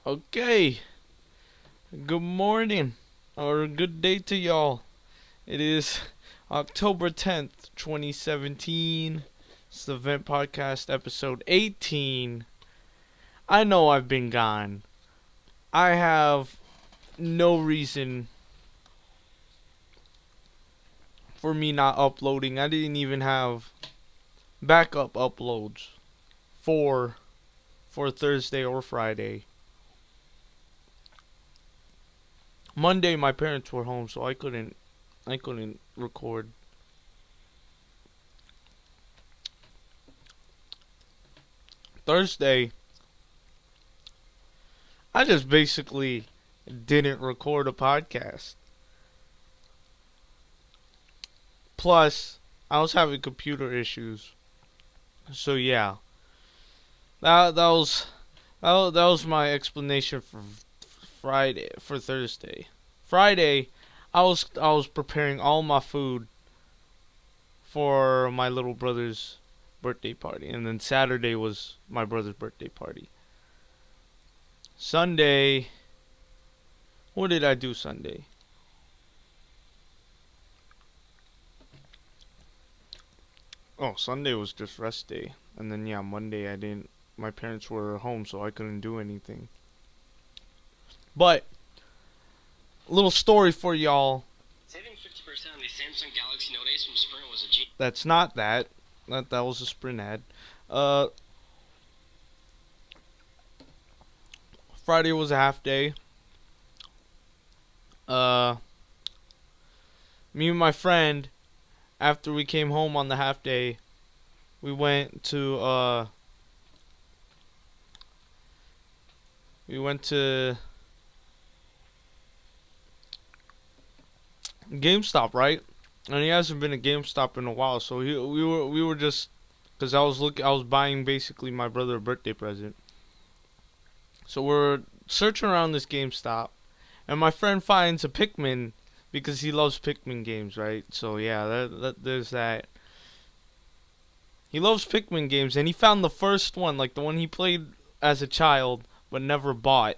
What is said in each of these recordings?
Okay, good morning or good day to y'all. It is October 10th, 2017. It's the Vent Podcast episode 18. I know I've been gone. I have no reason for me not uploading. I didn't even have backup uploads for Thursday or Friday. Monday my parents were home, so I couldn't record. Thursday I just basically didn't record a podcast. Plus, I was having computer issues. So yeah, that was my explanation for Thursday. Friday, I was preparing all my food for my little brother's birthday party, and then Saturday was my brother's birthday party. Sunday, what did I do Sunday? Oh, Sunday was just rest day. And then yeah, Monday I didn't my parents were home so I couldn't do anything. But little story for y'all. Saving 50% on the Samsung Galaxy Note Ace from Sprint was a G. That's not that. That was a Sprint ad. Uh Friday was a half day. Uh Me and my friend, after we came home on the half day, we went to we went to GameStop, right? And he hasn't been to GameStop in a while, so we were just, cause I was buying basically my brother a birthday present. So we're searching around this GameStop, and my friend finds a Pikmin because he loves Pikmin games, right? So yeah, there's that. He loves Pikmin games, and he found the first one, like the one he played as a child but never bought.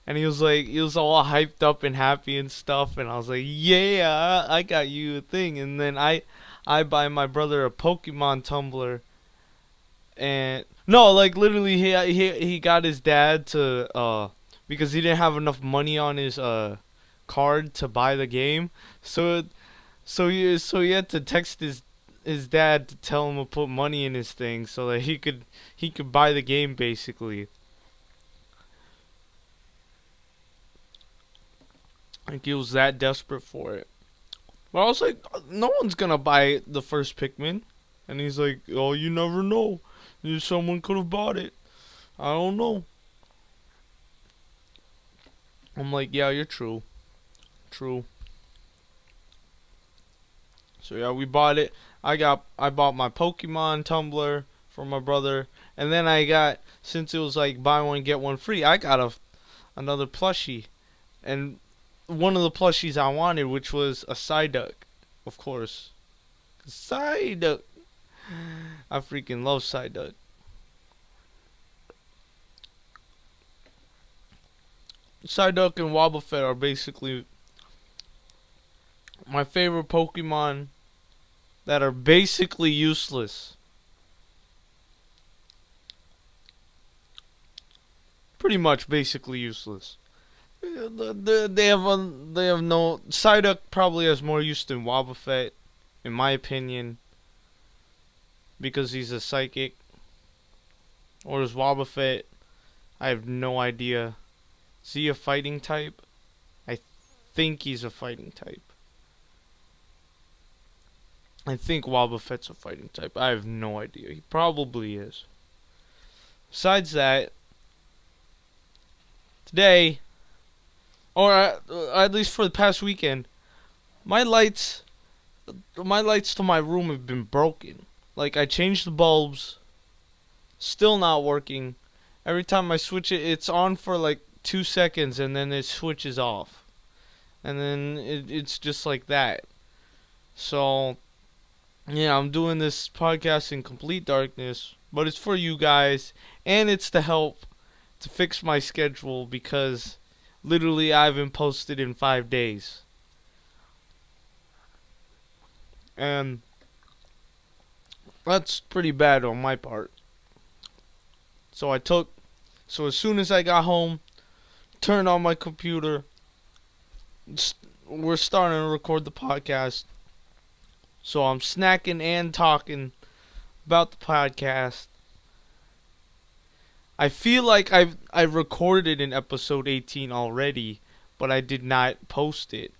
And he was all hyped up and happy and stuff. And I was like, yeah, I got you a thing. And then I buy my brother a Pokemon tumbler. And no, like literally, he got his dad to because he didn't have enough money on his card to buy the game. So he had to text his dad to tell him to put money in his thing so that he could buy the game basically. Like he was that desperate for it. But I was like, no one's gonna buy the first Pikmin. And he's like, oh, you never know. Someone could have bought it. I don't know. I'm like, yeah, you're true. True. So yeah, we bought it. I bought my Pokemon tumbler for my brother. And then since it was like buy one get one free, I got another plushie. And one of the plushies I wanted, which was a Psyduck, of course. Psyduck. I freaking love Psyduck. Psyduck and Wobbuffet are basically my favorite Pokemon that are basically useless. Pretty much basically useless. They have no Psyduck probably has more use than Wobbuffet, in my opinion, because he's a psychic. Or is Wobbuffet? I have no idea. Is he a fighting type? I think he's a fighting type. I think Wobbuffet's a fighting type. I have no idea. He probably is. Besides that, today, or at least for the past weekend, my lights to my room have been broken. Like I changed the bulbs, still not working. Every time I switch it, it's on for like 2 seconds and then it switches off, and then it's just like that. So yeah, I'm doing this podcast in complete darkness, but it's for you guys, and it's to help to fix my schedule because literally I haven't posted in 5 days. And that's pretty bad on my part. So as soon as I got home, turned on my computer, we're starting to record the podcast. So I'm snacking and talking about the podcast. I feel like I've recorded in episode 18 already, but I did not post it.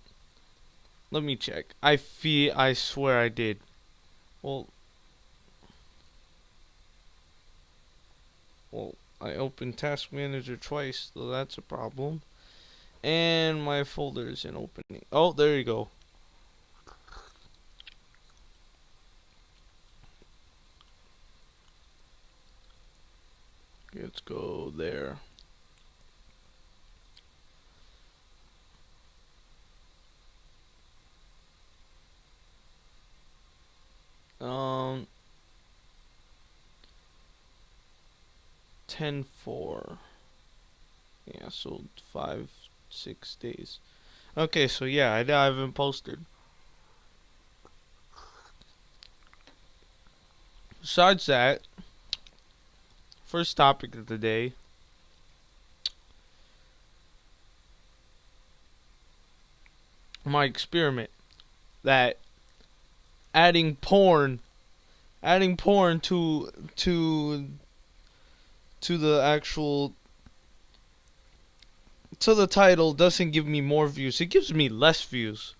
Let me check. I swear I did. Well, I opened Task Manager twice, so that's a problem. And my folder isn't opening. Oh, there you go. Let's go there. Um, 10/4. Yeah, so 5-6 days. Okay, so yeah, I haven't posted. Besides that, first topic of the day. My experiment that adding porn to the actual to the title doesn't give me more views. It gives me less views.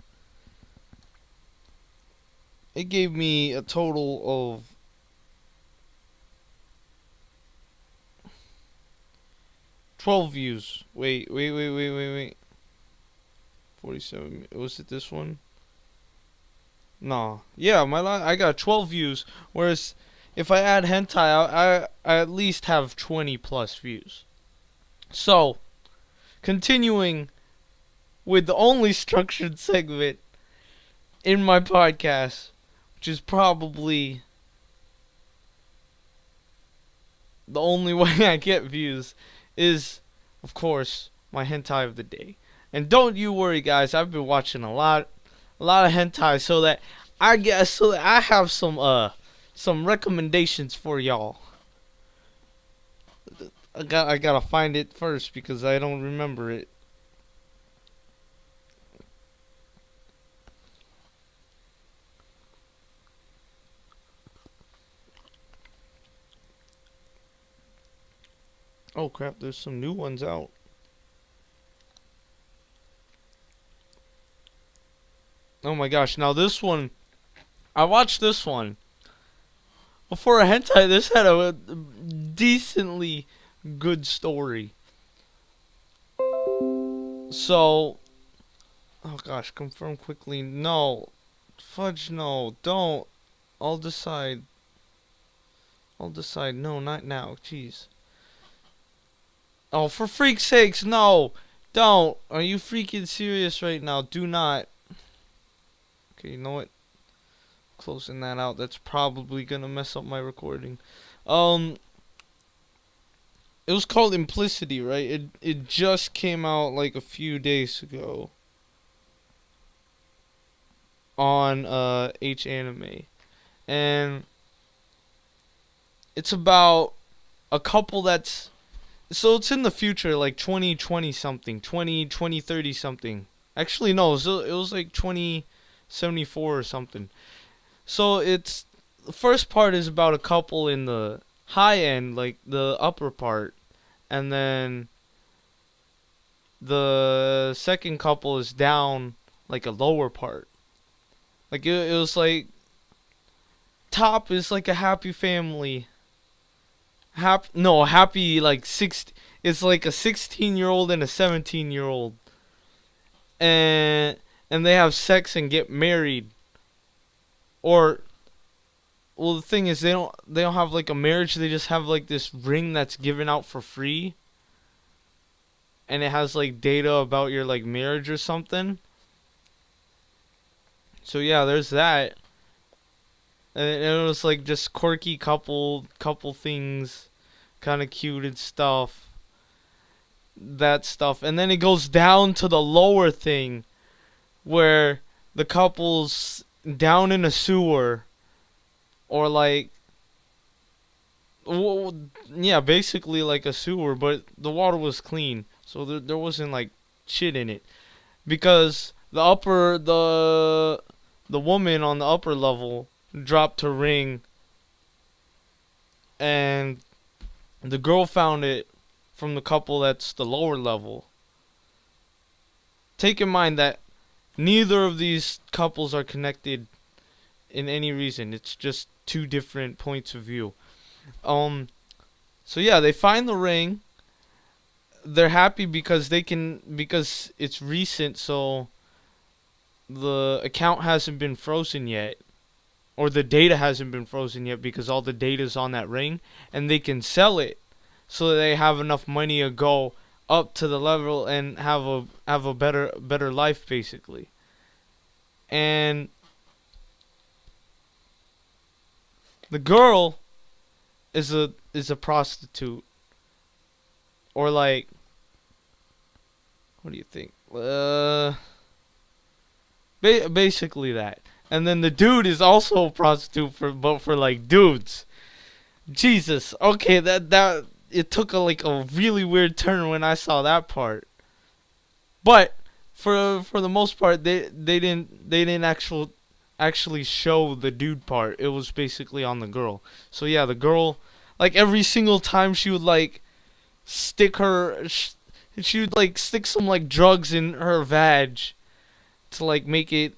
It gave me a total of 12 views. Wait. 47. Was it this one? No. Yeah, I got 12 views. Whereas if I add hentai, I at least have 20 plus views. So, continuing with the only structured segment in my podcast, which is probably the only way I get views, is, of course, my hentai of the day. And don't you worry, guys. I've been watching a lot of hentai, so that I have some recommendations for y'all. I gotta find it first because I don't remember it. Oh crap! There's some new ones out. Oh my gosh! Now this one, I watched this one. Before a hentai, this had a decently good story. So, oh gosh, confirm quickly. No, fudge, no, don't. I'll decide. No, not now. Jeez. Oh, for freak's sakes, no! Don't! Are you freaking serious right now? Do not. Okay, you know what? Closing that out. That's probably gonna mess up my recording. It was called Implicity, right? It just came out like a few days ago on H Anime, and it's about a couple that's so it's in the future, like 2020 something, 2030 something. Actually, no, it was like 2074 or something. So it's the first part is about a couple in the high end, like the upper part, and then the second couple is down like a lower part. Like it was like top is like a happy family. Happy like it's like a 16-year-old and a 17-year-old. And they have sex and get married. Or well, the thing is they don't have like a marriage, they just have like this ring that's given out for free. And it has like data about your like marriage or something. So yeah, there's that. And it was like just quirky couple things, kind of cute and stuff. that stuff, and then it goes down to the lower thing where the couple's down in a sewer, or like, well, yeah, basically like a sewer, but the water was clean, so there wasn't like shit in it, because the woman on the upper level dropped her ring, and the girl found it from the couple that's the lower level. Take in mind that neither of these couples are connected in any reason. It's just two different points of view. Um so yeah, they find the ring. They're happy because it's recent, so the account hasn't been frozen yet, or the data hasn't been frozen yet, because all the data's on that ring, and they can sell it so that they have enough money to go up to the level and have a better life, basically. And the girl is a prostitute, or like, what do you think? Basically that. And then the dude is also a prostitute, but for like dudes. Jesus. Okay, that it took a really weird turn when I saw that part. But for the most part, they didn't actually show the dude part. It was basically on the girl. So yeah, the girl, like, every single time she would like stick her she would like stick some like drugs in her vag to like make it,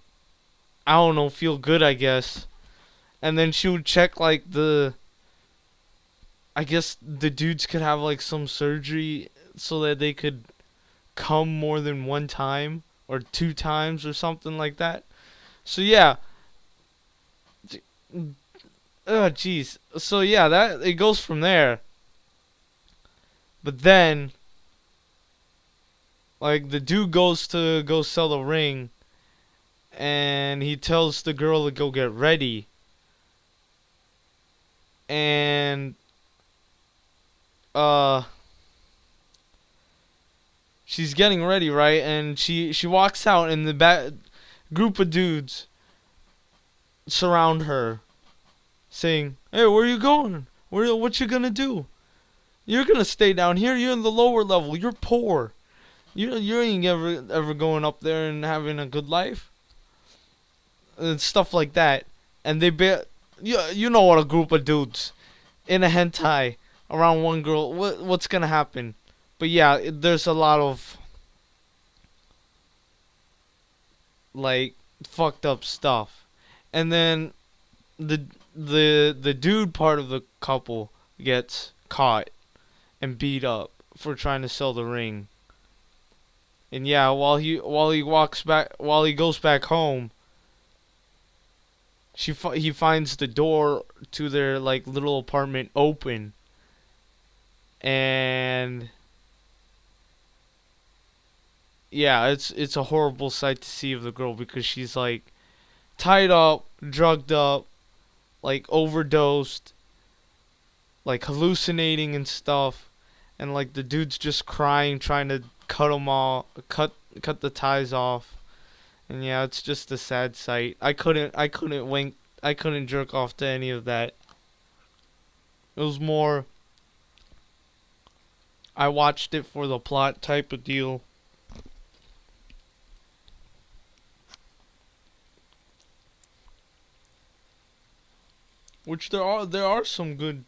I don't know, feel good, I guess. And then she would check like I guess the dudes could have like some surgery so that they could come more than one time or two times or something like that. So yeah, oh jeez. So yeah, that it goes from there. But then, like, the dude goes to go sell the ring, and he tells the girl to go get ready. And uh she's getting ready, right? And she walks out, and the group of dudes surround her, saying, "Hey, where you going? What you gonna do? You're gonna stay down here. You're in the lower level. You're poor. You ain't ever going up there and having a good life," and stuff like that. And you know what, a group of dudes in a hentai around one girl, what's gonna happen? But yeah, there's a lot of like fucked up stuff. And then the the dude part of the couple gets caught and beat up for trying to sell the ring. And yeah, while he goes back home, he finds the door to their like little apartment open, and yeah, it's a horrible sight to see of the girl, because she's like tied up, drugged up, like overdosed, like hallucinating and stuff, and like the dude's just crying, trying to cut the ties off. And yeah, it's just a sad sight. I couldn't jerk off to any of that. It was more, I watched it for the plot type of deal. Which there are some good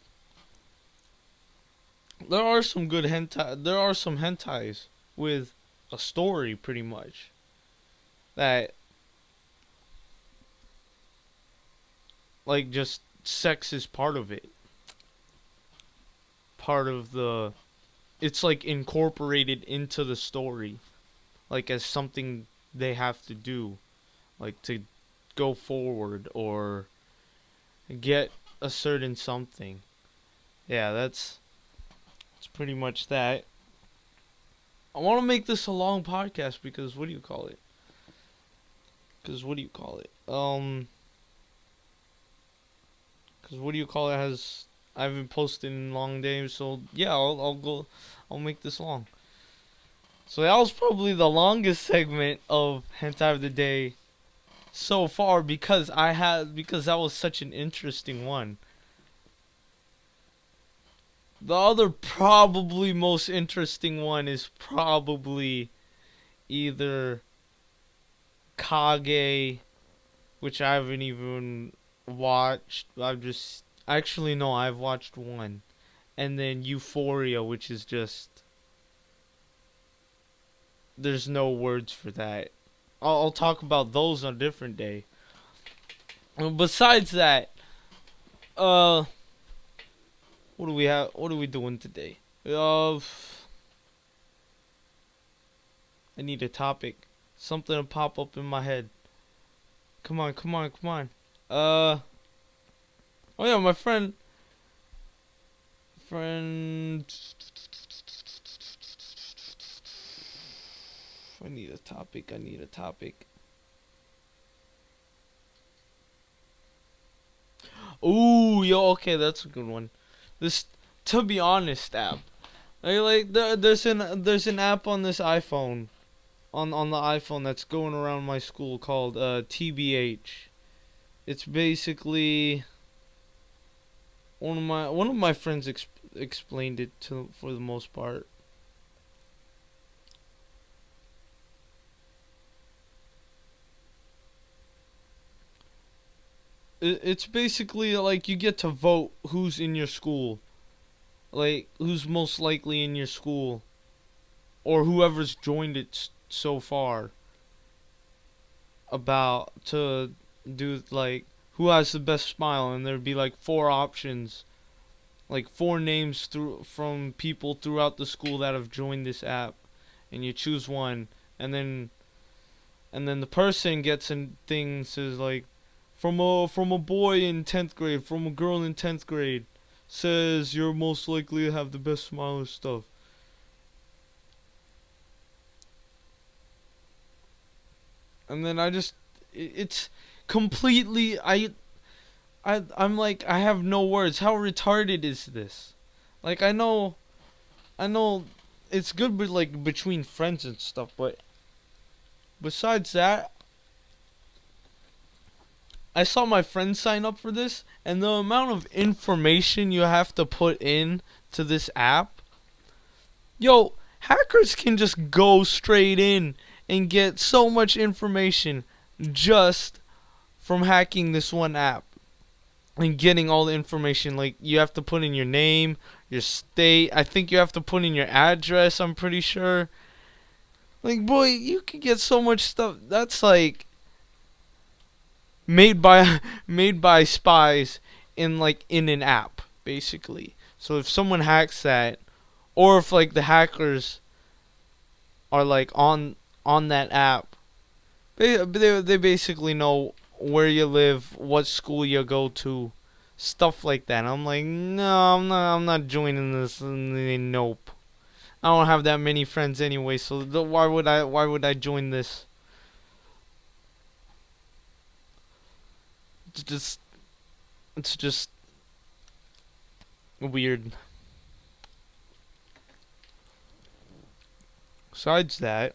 hentai, there are some hentais with a story, pretty much, that like just sex is part of it. Part of the It's like incorporated into the story, like as something they have to do, like to go forward or get a certain something. Yeah, that's pretty much that. I want to make this a long podcast because what do you call it? Because what do you call it? Because what do you call it has, I haven't posted in long days, so yeah, I'll make this long. So that was probably the longest segment of hentai of the day so far because that was such an interesting one. The other probably most interesting one is probably either Kage, which I haven't even watched. I've just actually no, I've watched one, and then Euphoria, which is just there's no words for that. I'll talk about those on a different day. Besides that, uh, what do we have? What are we doing today? I need a topic, something to pop up in my head. Come on, come on, come on. Oh yeah, my friend. I need a topic. I need a topic. Ooh, yo, okay, that's a good one. This, to be honest, app. There's an app on this iPhone, on the iPhone that's going around my school called TBH. It's basically one of my friends explained it to for the most part. It's basically like you get to vote who's in your school, like who's most likely in your school, or whoever's joined it so far. About to do like who has the best smile, and there'd be like four options, like four names through from people throughout the school that have joined this app, and you choose one, and then the person gets a thing says like from a boy in 10th grade, from a girl in 10th grade, says you're most likely to have the best smile and stuff. And then it's completely, I'm like, I have no words. How retarded is this? Like, I know it's good but like between friends and stuff, but besides that, I saw my friends sign up for this, and the amount of information you have to put in to this app, yo, hackers can just go straight in and get so much information just from hacking this one app and getting all the information. Like, you have to put in your name, your state. I think you have to put in your address, I'm pretty sure. Like, boy, you can get so much stuff. That's like made by made by spies in an app, basically. So if someone hacks that, or if like the hackers are like on that app, they basically know where you live, what school you go to, stuff like that. I'm like, no, I'm not joining this. Nope. I don't have that many friends anyway, so why would I join this? It's just it's just weird. Besides that,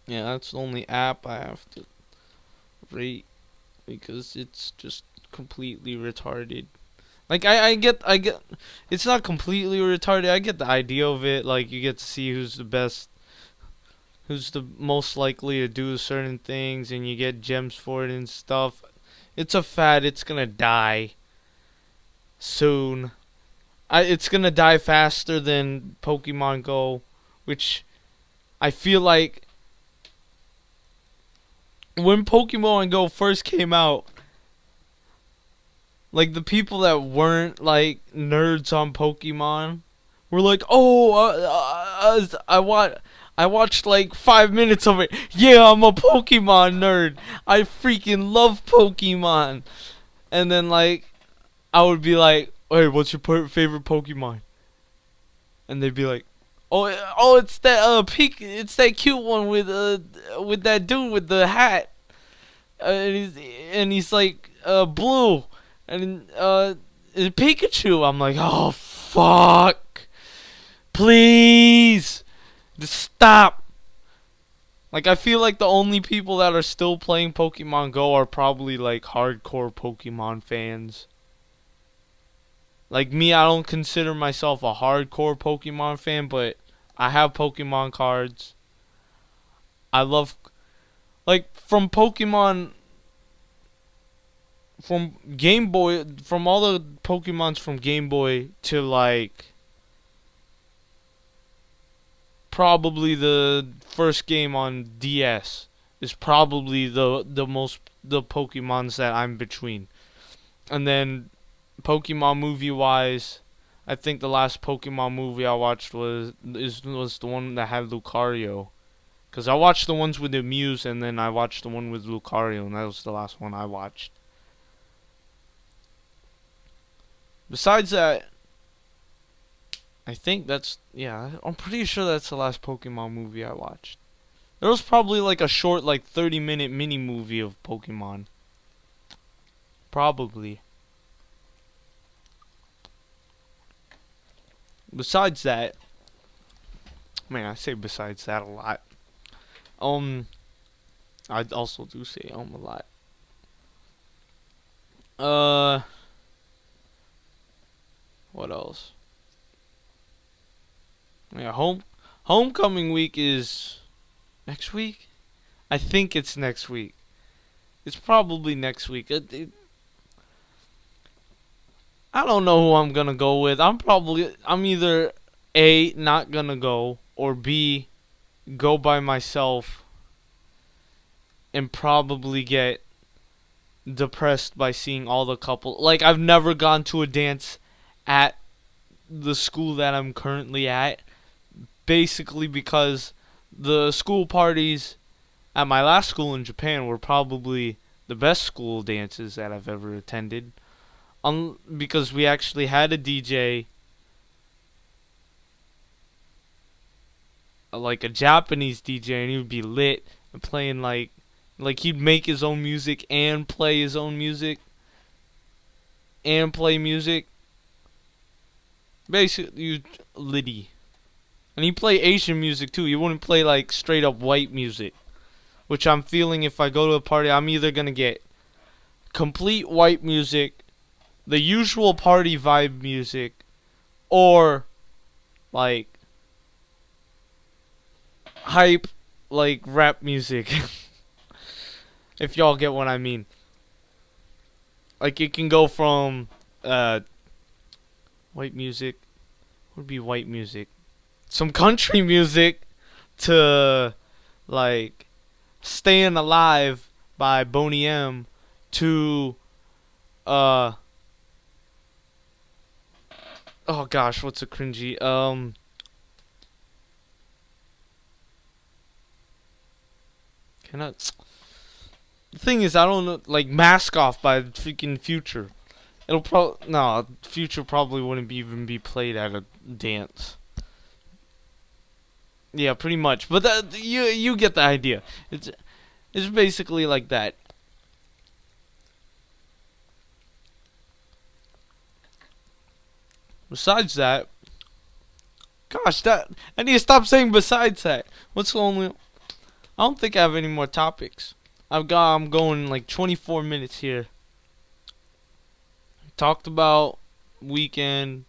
yeah, that's the only app I have to rate because it's just completely retarded. Like I get, it's not completely retarded. I get the idea of it. Like you get to see who's the best, who's the most likely to do certain things, and you get gems for it and stuff. It's a fad. It's gonna die soon. It's gonna die faster than Pokemon Go, which I feel like when Pokemon Go first came out, like the people that weren't like nerds on Pokemon were like, "Oh, I watched like 5 minutes of it. Yeah, I'm a Pokemon nerd. I freaking love Pokemon." And then like I would be like, "Hey, what's your favorite Pokemon?" And they'd be like, "Oh, it's that it's that cute one with that dude with the hat." And he's like, blue, and Pikachu. I'm like, oh fuck, please, just stop. Like, I feel like the only people that are still playing Pokemon Go are probably like hardcore Pokemon fans. Like me, I don't consider myself a hardcore Pokemon fan, but I have Pokemon cards. I love, like, from Pokemon, from Game Boy, from all the Pokemons from Game Boy to like probably the first game on DS is probably the Pokemons that I'm between. And then Pokemon movie wise, I think the last Pokemon movie I watched was the one that had Lucario. Cause I watched the ones with the Mews and then I watched the one with Lucario, and that was the last one I watched. Besides that, I think I'm pretty sure that's the last Pokemon movie I watched. There was probably like a short, like 30-minute mini movie of Pokemon. Probably. Besides that, man, I say besides that a lot. I also do say a lot. What else? Yeah, homecoming week is next week. I think it's next week. It's probably next week. I don't know who I'm gonna go with. I'm either A, not gonna go, or B, go by myself and probably get depressed by seeing all the couple. Like, I've never gone to a dance at the school that I'm currently at, basically because the school parties at my last school in Japan were probably the best school dances that I've ever attended. Because we actually had a DJ, like a Japanese DJ, and he would be lit and playing like he'd make his own music and play his own music and play music. Basically, litty. And he'd play Asian music too. He wouldn't play like straight up white music, which I'm feeling if I go to a party, I'm either gonna get complete white music, the usual party vibe music, or like hype, like rap music. If y'all get what I mean. Like, it can go from white music. What would be white music? Some country music to like Staying Alive by Boney M to oh gosh, what's a cringy cannot. The thing is, I don't know, like Mask Off by freaking Future. It'll probably no Future probably wouldn't even be played at a dance. Yeah, pretty much. But you get the idea. It's basically like that. Besides that, gosh, I need to stop saying besides that. What's the only? I don't think I have any more topics. I'm going like 24 minutes here. Talked about weekend.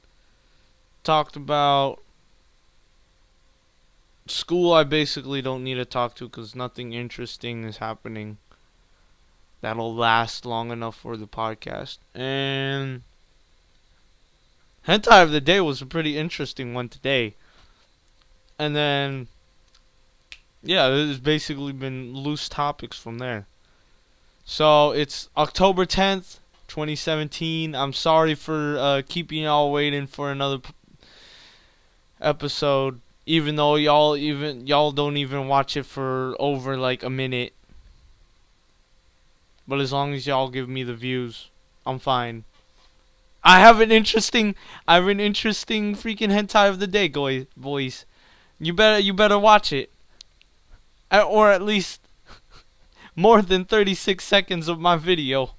Talked about school. I basically don't need to talk to because nothing interesting is happening that'll last long enough for the podcast. And hentai of the day was a pretty interesting one today. And then yeah, there's basically been loose topics from there. So it's October 10th, 2017. I'm sorry for keeping y'all waiting for another episode, even though y'all don't even watch it for over like a minute. But as long as y'all give me the views, I'm fine. I have an interesting freaking hentai of the day, boys. You better watch it. Or at least more than 36 seconds of my video.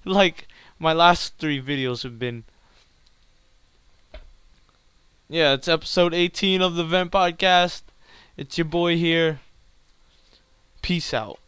like my last 3 videos have been. Yeah, it's episode 18 of the Vent Podcast. It's your boy here. Peace out.